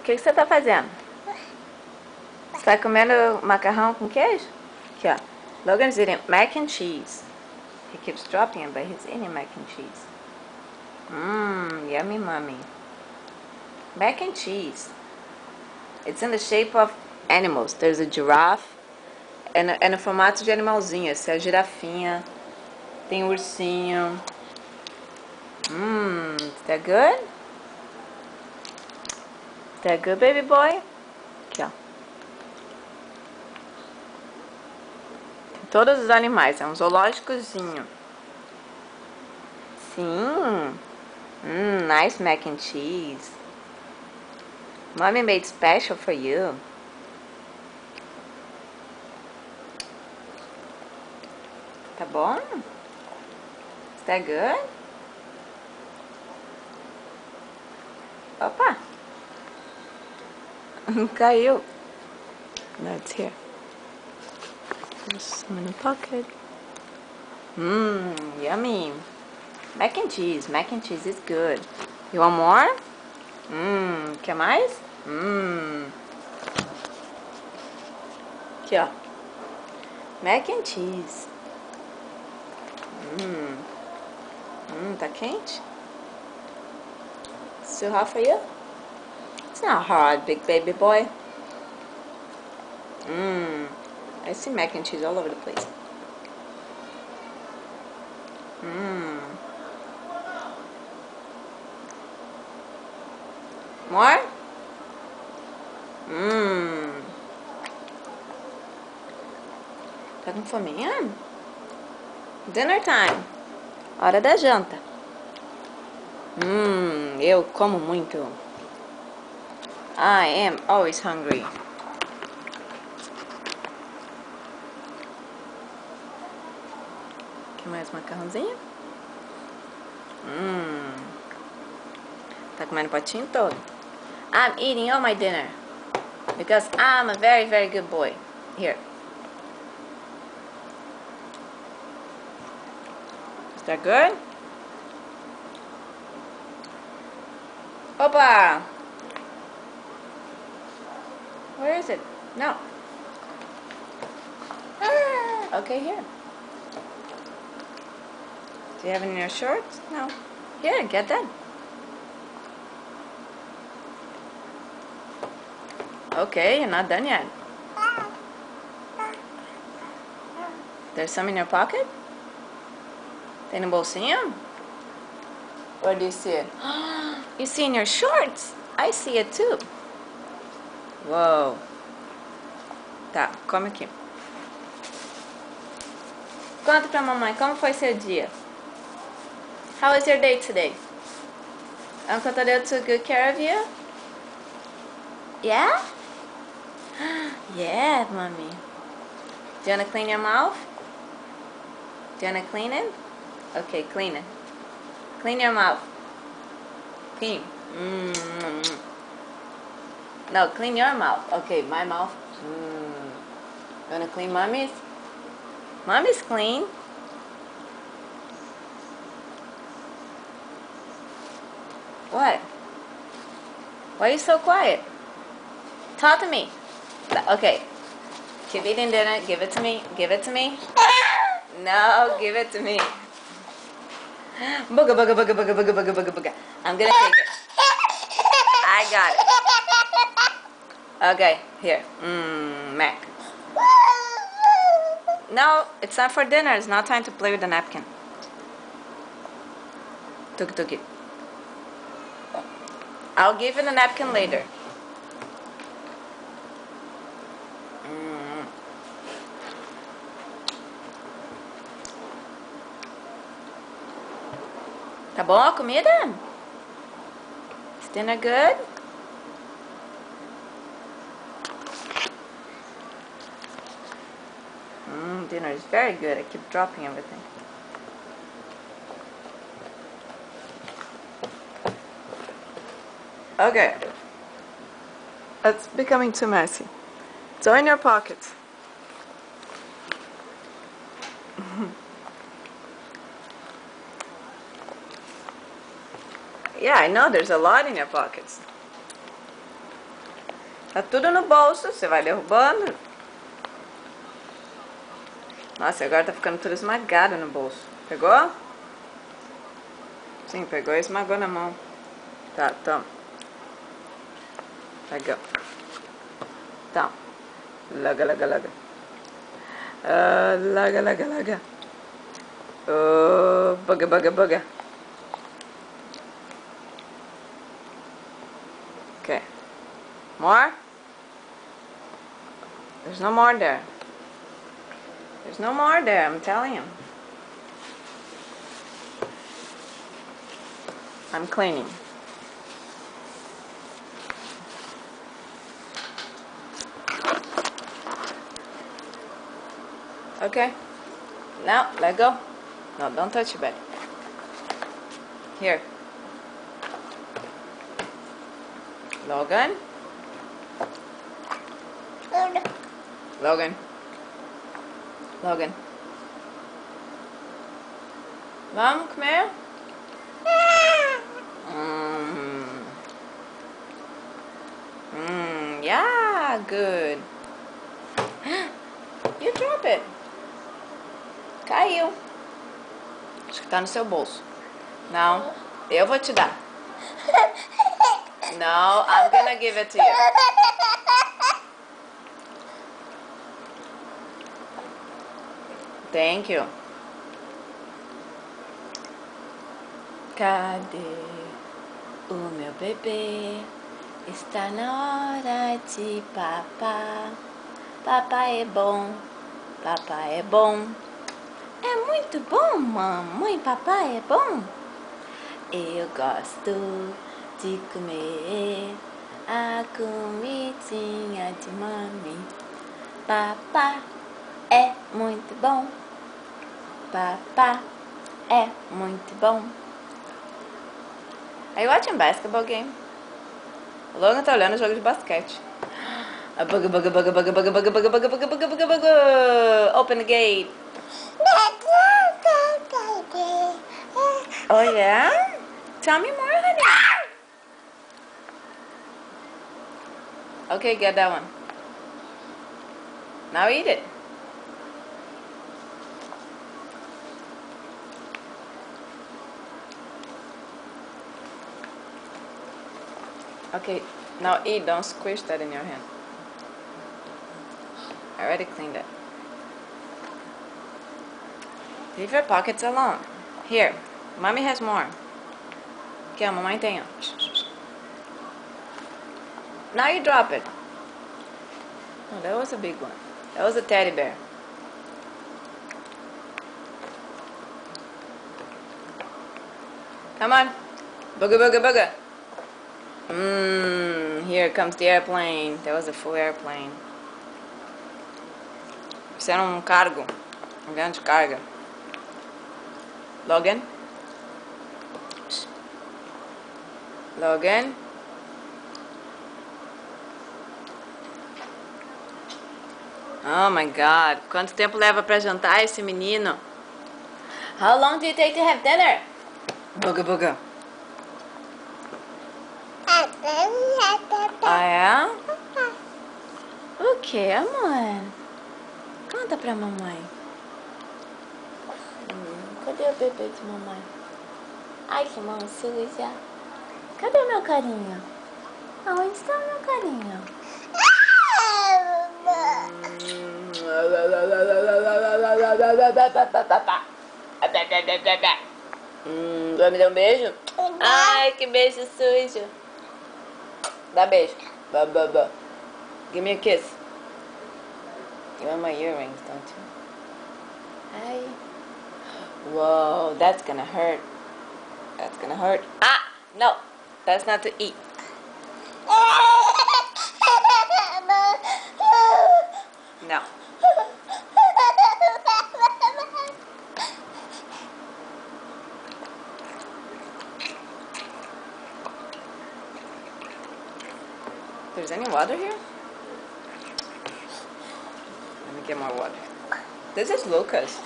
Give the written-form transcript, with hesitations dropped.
que você tá fazendo? Você tá comendo macarrão com queijo? Aqui, ó. Logan's eating mac and cheese. He keeps dropping it, but he's eating mac and cheese. Yummy mommy. Mac and cheese. It's in the shape of animals. There's a giraffe. É no formato de animalzinho. Essa é a girafinha. Tem o ursinho. Is that good? Is that good, baby boy? Aqui, ó. Tem todos os animais. É um zoológicozinho. Sim. Nice mac and cheese. Mommy made special for you. Tá bom? Is that good? Opa! Caiu. No, it's here. There's some in the pocket. Yummy. Mac and cheese. Mac and cheese is good. You want more? Quer mais? Aqui, ó. Mac and cheese. Tá quente? Still hot for you? It's not hard, big baby boy. I see mac and cheese all over the place. More? Tá com fominha? Dinner time. Hora da janta. Eu como muito. I am always hungry. Quer mais macarrãozinho? Tá comendo o potinho todo. I'm eating all my dinner. Because I'm a very, very good boy. Here. Is that good? Opa! Where is it? No. Okay, here. Do you have it in your shorts? No. Here, get that. Okay, you're not done yet. There's some in your pocket? Tem no bolsinho? Where do you see it? You see in your shorts? I see it too. Whoa. Tá, come aqui. Conta pra mamãe, como foi seu dia? How was your day today? Uncle Tadeu took good care of you? Yeah? Yeah, mommy. Do you want to clean your mouth? Do you want to clean it? Okay, clean it. Clean your mouth. Clean. No, clean your mouth. Okay, my mouth. You want to clean mommy's? Mommy's clean. What? Why are you so quiet? Talk to me. Okay. Keep eating dinner. Give it to me. Give it to me. No, give it to me. Booga, booga, booga, booga, booga, booga, booga, booga. I'm gonna take it. I got it. Okay, here. Mac. No, it's not for dinner. It's not time to play with the napkin. Took it. I'll give you the napkin later. Tá bom a comida? Is dinner good? Dinner is very good. I keep dropping everything. Okay. It's becoming too messy. It's all in your pockets. Yeah, I know there's a lot in your pockets. Tá tudo no bolso, você vai derrubando. Nossa, agora tá ficando tudo esmagado no bolso. Pegou? Sim, pegou e esmagou na mão. Tá, toma. Legal. Tá. Laga, laga, laga. Laga, laga, laga. Oh, buga, buga, buga. Okay. More? There's no more there. There's no more there, I'm telling you. I'm cleaning. Okay. Now, let go. No, don't touch your bed. Here. Logan? Logan. Logan. Vamos comer? Yeah, good. You drop it. Caiu. Acho que tá no seu bolso. Não, eu vou te dar. No, I'm gonna give it to you. Thank you. Cadê o meu bebê? Está na hora de papar. Papai é bom, papai é bom. É muito bom, mamãe, papai é bom. Eu gosto de comer a comidinha de mami. Papá é muito bom. Papá é muito bom. Are you watching basketball game? O Logan tá olhando o jogo de basquete. Buga, buga, buga, buga, buga, buga, buga, buga, buga, buga, buga, buga. Open the gate. Oh yeah? Tell me more, honey. Okay, get that one. Now eat it. Okay, now eat. Don't squish that in your hand. I already cleaned it. Leave your pockets alone. Here, mommy has more. Aqui, a mamãe tem, ó. Now you drop it. Oh, that was a big one. That was a teddy bear. Come on. Booga, booga, booga. Here comes the airplane. That was a full airplane. Isso era um cargo. Um grande carga. Logan? Logan? Oh my God. Quanto tempo leva pra jantar esse menino? How long do you take to have dinner? Booga, booga. Ah, é? O que, amor? Conta pra mamãe. Cadê o bebê de mamãe? Ai, que mão suja. Cadê o meu carinho? Aonde está o meu carinho? Vai me dar um beijo? Ai, que beijo sujo. Dá beijo. Give me a kiss. You want my earrings, don't you? Hi. Whoa, that's gonna hurt. That's gonna hurt. Ah, no, that's not to eat. No. There's any water here? Let me get more water. This is Lucas.